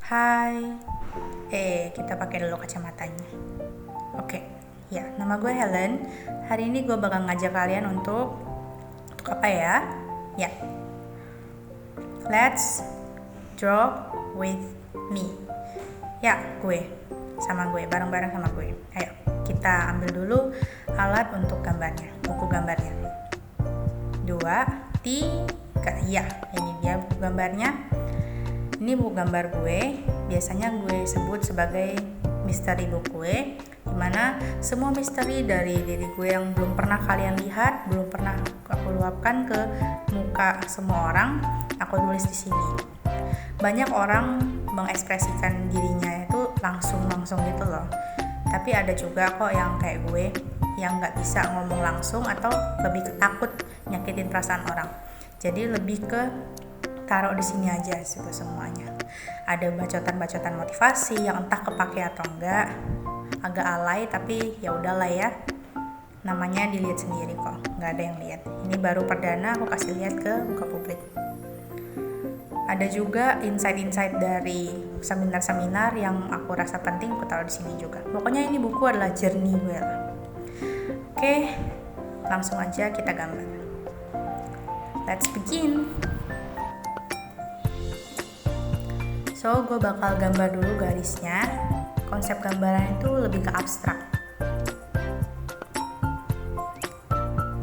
Hai, kita pakai dulu kacamatanya. Oke, ya, nama gue Helen. Hari ini gue bakal ngajak kalian untuk apa ya? Ya, let's draw with me. Ya, bareng-bareng sama gue. Ayo, kita ambil dulu alat untuk gambarnya, buku gambarnya. 2, 3, ya, ini dia buku gambarnya. Ini buku gambar gue, biasanya gue sebut sebagai misteri book gue, dimana semua misteri dari diri gue yang belum pernah kalian lihat, belum pernah aku luapkan ke muka semua orang, aku tulis di sini. Banyak orang mengekspresikan dirinya itu langsung gitu loh, tapi ada juga kok yang kayak gue yang nggak bisa ngomong langsung atau lebih takut nyakitin perasaan orang, jadi lebih ke taruh di sini aja gitu semuanya. Ada bacotan-bacotan motivasi yang entah kepake atau enggak, agak alay tapi ya udahlah ya. Namanya dilihat sendiri kok, nggak ada yang lihat. Ini baru perdana aku kasih lihat ke muka publik. Ada juga insight-insight dari seminar-seminar yang aku rasa penting aku taruh di sini juga. Pokoknya ini buku adalah journey gue lah. Oke, langsung aja kita gambar. Let's begin. So, gue bakal gambar dulu garisnya. Konsep gambaran itu lebih ke abstrak.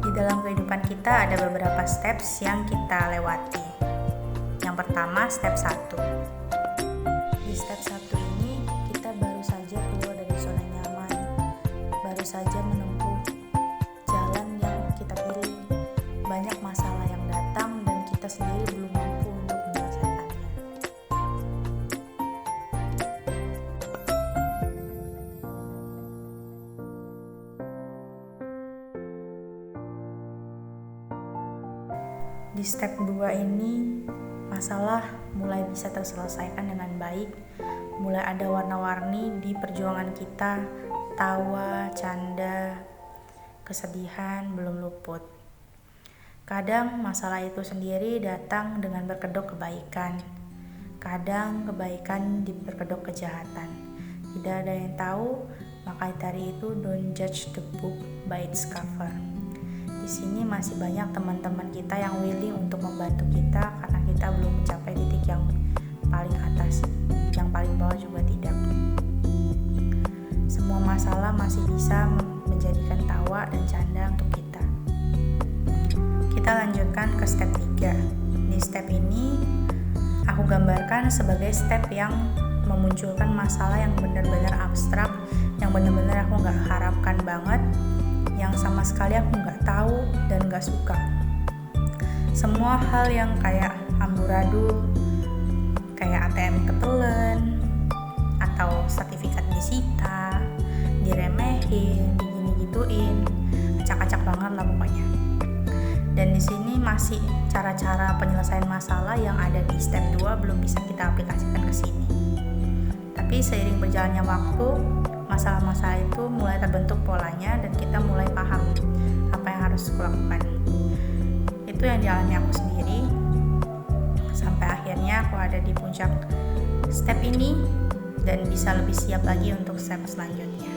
Di dalam kehidupan kita ada beberapa steps yang kita lewati. Yang pertama, step 1. Di step 1 ini, kita baru saja keluar dari zona nyaman. Baru saja menempuh jalan yang kita pilih. Banyak masalah yang datang dan kita sendiri belum mampu untuk menyelesaikannya. Di step 2 ini, masalah mulai bisa terselesaikan dengan baik, mulai ada warna-warni di perjuangan kita, tawa, canda, kesedihan belum luput. Kadang masalah itu sendiri datang dengan berkedok kebaikan, kadang kebaikan diperkedok kejahatan. Tidak ada yang tahu, maka dari itu don't judge the book by its cover. Di sini masih banyak teman-teman kita yang willing untuk membantu kita karena kita belum mencapai titik yang paling atas, yang paling bawah juga tidak. Semua masalah masih bisa menjadikan tawa dan canda untuk kita. Kita lanjutkan ke step 3. Di step ini aku gambarkan sebagai step yang memunculkan masalah yang benar-benar abstrak, yang benar-benar aku gak harapkan banget, yang sama sekali aku nggak tahu dan nggak suka. Semua hal yang kayak amburadul, kayak ATM ketelen, atau sertifikat disita, diremehin, digini-gituin, acak-acak banget lah pokoknya. Dan di sini masih cara-cara penyelesaian masalah yang ada di step 2 belum bisa kita aplikasikan ke sini. Tapi seiring berjalannya waktu, masalah-masalah itu mulai terbentuk polanya dan kita mulai paham apa yang harus kulakukan. Itu yang dialami aku sendiri sampai akhirnya aku ada di puncak step ini dan bisa lebih siap lagi untuk step selanjutnya.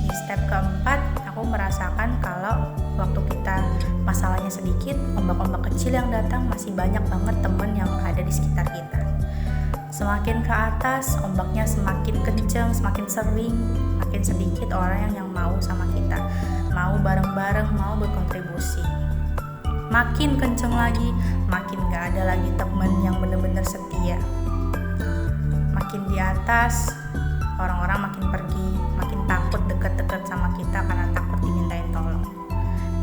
Di step keempat aku merasakan kalau waktu kita masalahnya sedikit, ombak-ombak kecil yang datang masih banyak banget teman yang ada di sekitar kita. Semakin ke atas, ombaknya semakin kencang, semakin sering, makin sedikit orang yang mau sama kita, mau bareng-bareng, mau berkontribusi. Makin kencang lagi, makin gak ada lagi teman yang benar-benar setia. Makin di atas, orang-orang makin pergi, makin takut deket-deket sama kita karena takut dimintain tolong.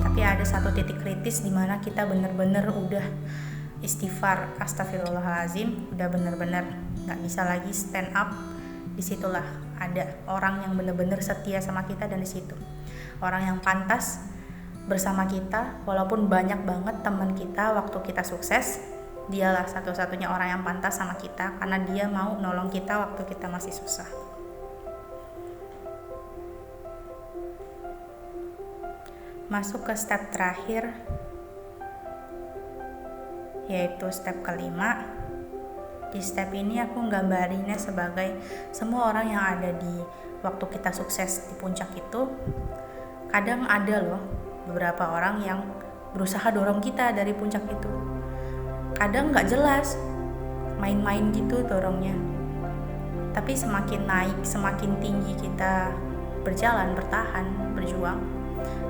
Tapi ada satu titik kritis di mana kita benar-benar udah istighfar, astagfirullahalazim, udah bener-bener nggak bisa lagi stand up. Disitulah ada orang yang bener-bener setia sama kita, dan disitu orang yang pantas bersama kita. Walaupun banyak banget teman kita waktu kita sukses, dialah satu-satunya orang yang pantas sama kita karena dia mau nolong kita waktu kita masih susah. Masuk ke step terakhir, yaitu step kelima. Di step ini aku nggambarinnya sebagai semua orang yang ada di waktu kita sukses di puncak itu, kadang ada loh beberapa orang yang berusaha dorong kita dari puncak itu. Kadang nggak jelas, main-main gitu dorongnya. Tapi semakin naik, semakin tinggi kita berjalan, bertahan, berjuang,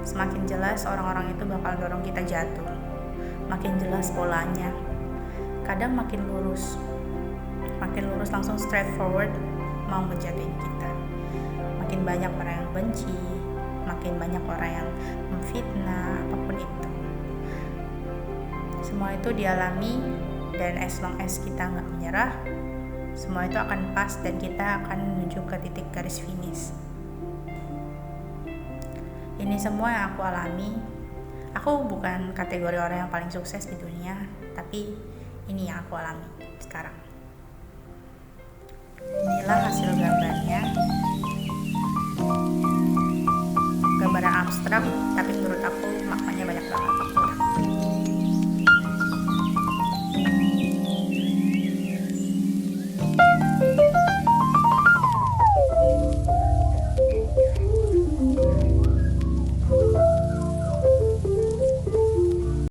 semakin jelas orang-orang itu bakal dorong kita jatuh. Makin jelas polanya. Kadang makin lurus langsung straight forward mau menjatuhin kita. Makin banyak orang yang benci, makin banyak orang yang memfitnah, apapun itu. Semua itu dialami, dan as long as kita nggak menyerah, semua itu akan pas dan kita akan menuju ke titik garis finish. Ini semua yang aku alami. Aku bukan kategori orang yang paling sukses di dunia, tapi ini yang aku alami sekarang. Inilah hasil gambarnya. Gambaran abstrak